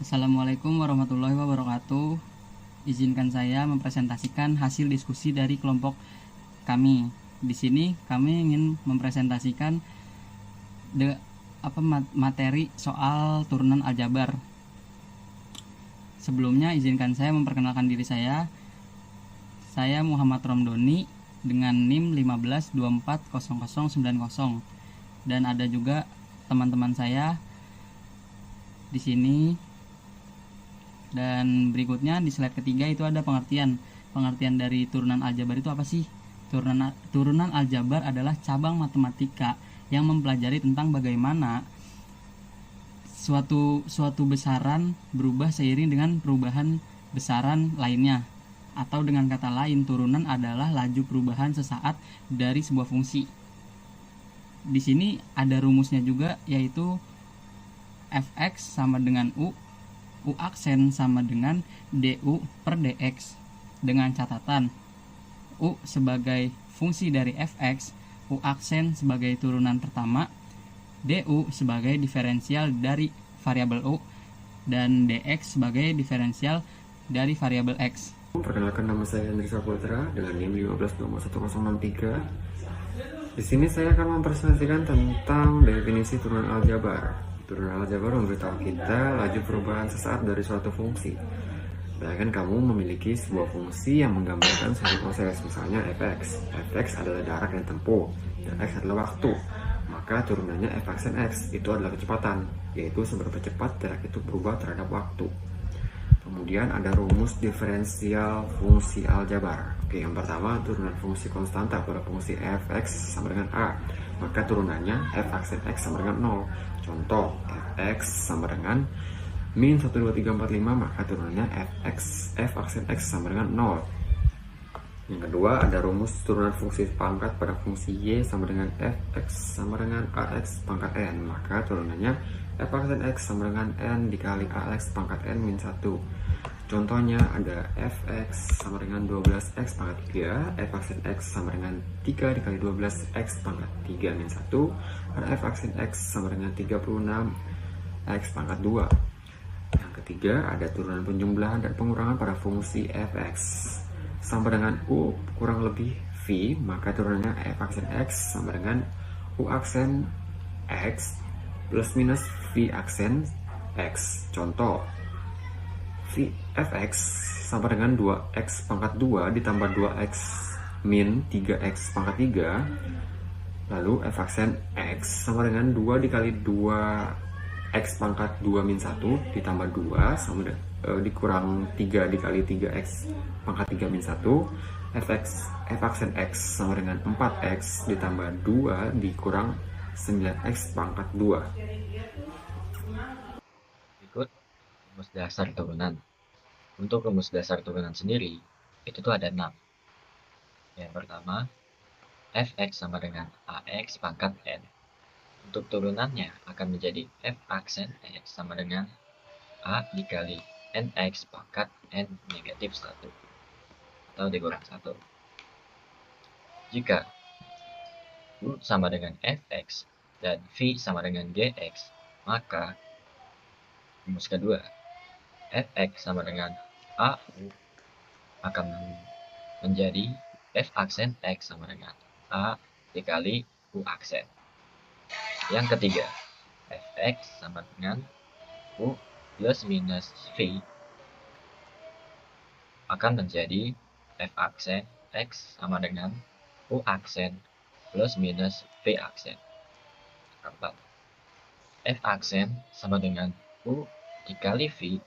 Assalamualaikum warahmatullahi wabarakatuh. Izinkan saya mempresentasikan hasil diskusi dari kelompok kami. Di sini kami ingin mempresentasikan materi soal turunan aljabar. Sebelumnya izinkan saya memperkenalkan diri saya. Saya Muhammad Romdoni dengan NIM 15240090 dan ada juga teman-teman saya di sini. Dan berikutnya di slide ketiga itu ada pengertian dari turunan aljabar itu apa sih? Turunan aljabar adalah cabang matematika yang mempelajari tentang bagaimana suatu besaran berubah seiring dengan perubahan besaran lainnya. Atau dengan kata lain, turunan adalah laju perubahan sesaat dari sebuah fungsi. Di sini ada rumusnya juga, yaitu fx sama dengan u aksen sama dengan du per dx, dengan catatan u sebagai fungsi dari fx, u aksen sebagai turunan pertama, du sebagai diferensial dari variabel u, dan dx sebagai diferensial dari variabel x. Perkenalkan, nama saya Hendri Saputra dengan NIM 15211063. Di sini saya akan mempresentasikan tentang definisi turunan aljabar. Turunan aljabar memberitahu kita laju perubahan sesaat dari suatu fungsi. Bayangkan kamu memiliki sebuah fungsi yang menggambarkan suatu proses, misalnya fx. Fx adalah jarak yang tempuh, dan x adalah waktu. Maka turunannya f aksen x itu adalah kecepatan, yaitu seberapa cepat jarak itu berubah terhadap waktu. Kemudian ada rumus diferensial fungsi aljabar. Oke, yang pertama turunan fungsi konstanta pada fungsi fx sama dengan a, maka turunannya f aksen x sama dengan 0. Contoh, fx sama dengan min 1, 2, 3, 4, 5, maka turunannya f aksen x sama dengan 0. Yang kedua ada rumus turunan fungsi pangkat pada fungsi y sama dengan fx sama dengan ax pangkat n, maka turunannya f aksen x sama dengan n dikali ax pangkat n min 1. Contohnya ada fx sama dengan 12x pangkat 3, f aksen x sama dengan 3 dikali 12x pangkat 3 min 1, dan f aksen x sama dengan 36x pangkat 2. Yang ketiga ada turunan penjumlahan dan pengurangan pada fungsi fx sama dengan u kurang lebih v, maka turunannya f aksen x sama dengan u aksen x plus minus v aksen x. Contoh, fx sama dengan 2x pangkat 2 ditambah 2x min 3x pangkat 3, lalu f aksen x sama dengan 2 dikali 2x pangkat 2 min 1 ditambah 2 sama dikurang 3 dikali 3x pangkat 3 min 1, f aksen x sama dengan 4x ditambah 2 dikurang 9x pangkat 2. Berikut rumus dasar turunan. Untuk rumus dasar turunan sendiri, itu tuh ada 6. Yang pertama, fx sama dengan ax pangkat n. Untuk turunannya akan menjadi f aksen x sama dengan a dikali nx pangkat n negatif 1 atau dikurang 1. Jika u sama dengan fx dan v sama dengan gx, maka rumus kedua, fx sama dengan au akan menjadi f aksen x sama dengan a dikali u aksen. Yang ketiga, fx sama dengan u plus minus v akan menjadi f aksen x sama dengan u aksen plus minus v aksen. Keempat, f aksen sama dengan u dikali v,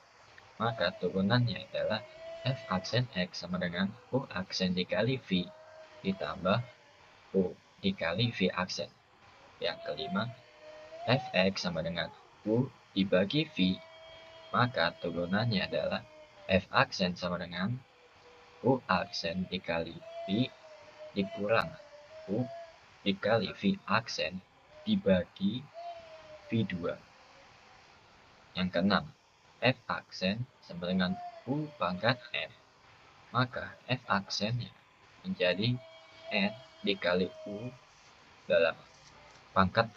maka turunannya adalah f aksen x sama dengan u aksen dikali v ditambah u dikali v aksen. Yang kelima, fx sama dengan u dibagi v, maka turunannya adalah f aksen sama dengan u aksen dikali v dikurang u dikali v aksen dibagi v2. Yang keenam, f aksen sama dengan u pangkat n, maka f aksennya menjadi n dikali u dalam pangkat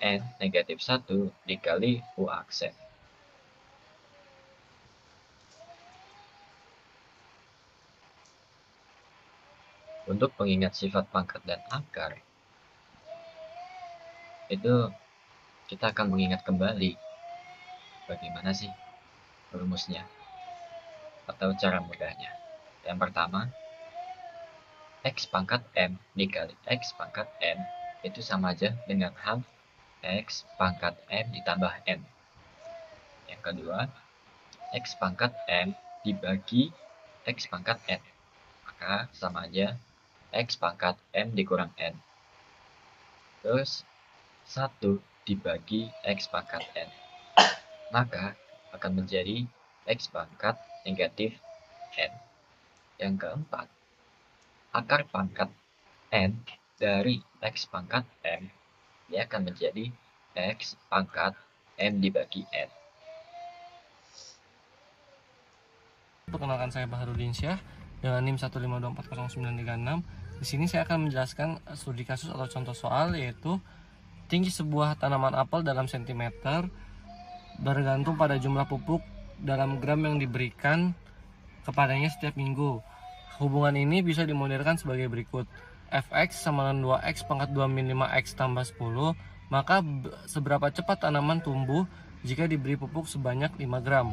n negatif 1 dikali u aksen. Untuk pengingat sifat pangkat dan akar, itu kita akan mengingat kembali bagaimana sih rumusnya atau cara mudahnya. Yang pertama, X pangkat M dikali X pangkat M itu sama aja dengan half X pangkat M ditambah M. Yang kedua, X pangkat M dibagi X pangkat N, maka sama aja X pangkat M dikurang N. Terus 1 dibagi X pangkat N, maka akan menjadi X pangkat negatif N. Yang keempat, akar pangkat N dari X pangkat M, dia akan menjadi X pangkat M dibagi N. Perkenalkan, saya Baharudin Syah dengan NIM 152409336. Di sini saya akan menjelaskan studi kasus atau contoh soal, yaitu tinggi sebuah tanaman apel dalam sentimeter bergantung pada jumlah pupuk dalam gram yang diberikan kepadanya setiap minggu. Hubungan ini bisa dimodelkan sebagai berikut. Fx sama dengan 2x pangkat 2 min 5x tambah 10, maka seberapa cepat tanaman tumbuh jika diberi pupuk sebanyak 5 gram.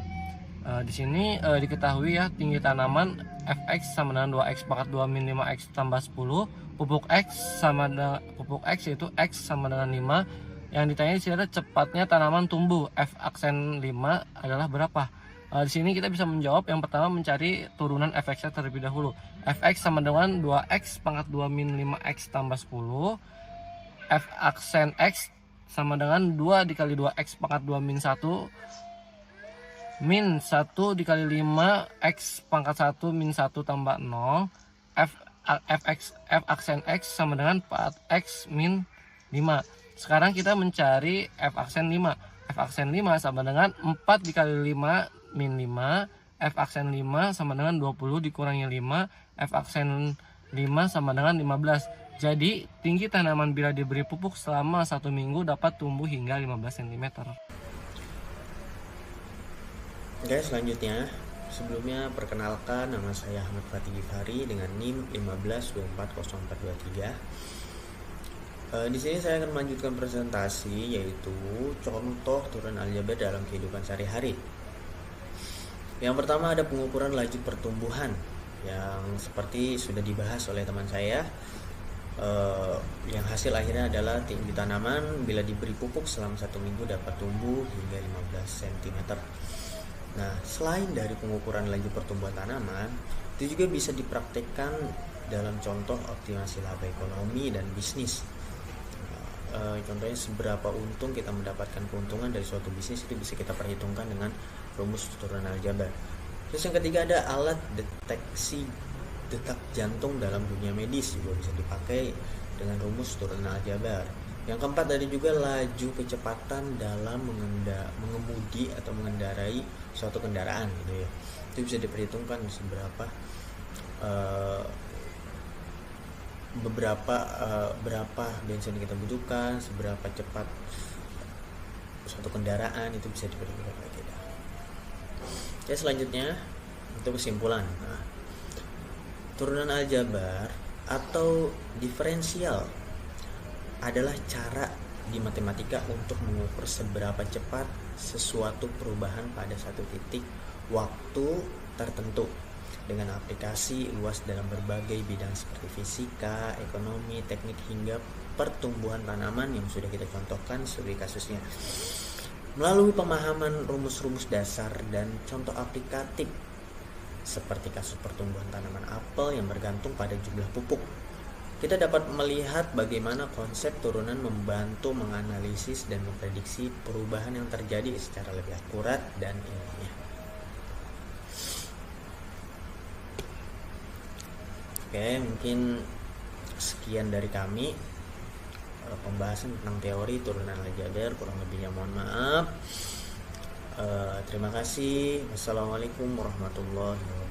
Di sini diketahui ya, tinggi tanaman Fx sama dengan 2x pangkat 2 min 5x tambah 10, pupuk X yaitu X sama dengan 5. Yang ditanya di sini adalah cepatnya tanaman tumbuh, F aksen 5 adalah berapa? Di sini kita bisa menjawab. Yang pertama, mencari turunan Fx terlebih dahulu. Fx sama dengan 2x pangkat 2 min 5x tambah 10. F aksen X sama dengan 2 dikali 2x pangkat 2 min 1 min 1 dikali 5 x pangkat 1 min 1 tambah 0. F aksen X sama dengan 4x min 5. Sekarang kita mencari F aksen 5. F aksen 5 sama dengan 4 dikali 5 min 5. F aksen 5 sama dengan 20 dikurangi 5. F aksen 5 sama dengan 15. Jadi tinggi tanaman bila diberi pupuk selama 1 minggu dapat tumbuh hingga 15 cm. Oke, selanjutnya, sebelumnya perkenalkan, nama saya Ahmad Fatih Gifari dengan NIM 15240423. Di sini saya akan melanjutkan presentasi, yaitu contoh turun aljabar dalam kehidupan sehari-hari. Yang pertama ada pengukuran laju pertumbuhan yang seperti sudah dibahas oleh teman saya. Yang hasil akhirnya adalah tinggi tanaman bila diberi pupuk selama 1 minggu dapat tumbuh hingga 15 cm. Nah, selain dari pengukuran laju pertumbuhan tanaman, itu juga bisa dipraktekkan dalam contoh optimasi laba ekonomi dan bisnis. Contohnya seberapa untung kita mendapatkan keuntungan dari suatu bisnis, itu bisa kita perhitungkan dengan rumus turunan aljabar. Terus yang ketiga ada alat deteksi detak jantung dalam dunia medis, juga bisa dipakai dengan rumus turunan aljabar. Yang keempat ada juga laju kecepatan dalam mengemudi atau mengendarai suatu kendaraan gitu ya. Itu bisa diperhitungkan seberapa berapa bensin kita butuhkan, seberapa cepat suatu kendaraan, itu bisa diperhitungkan oleh kita. Ya, selanjutnya itu kesimpulan. Nah, turunan aljabar atau diferensial adalah cara di matematika untuk mengukur seberapa cepat sesuatu perubahan pada satu titik waktu tertentu dengan aplikasi luas dalam berbagai bidang seperti fisika, ekonomi, teknik hingga pertumbuhan tanaman yang sudah kita contohkan studi kasusnya. Melalui pemahaman rumus-rumus dasar dan contoh aplikatif seperti kasus pertumbuhan tanaman apel yang bergantung pada jumlah pupuk, kita dapat melihat bagaimana konsep turunan membantu menganalisis dan memprediksi perubahan yang terjadi secara lebih akurat dan ilmiah. Oke, mungkin sekian dari kami pembahasan tentang teori turunan aljabar, kurang lebihnya mohon maaf. Terima kasih. Wassalamualaikum warahmatullahi wabarakatuh.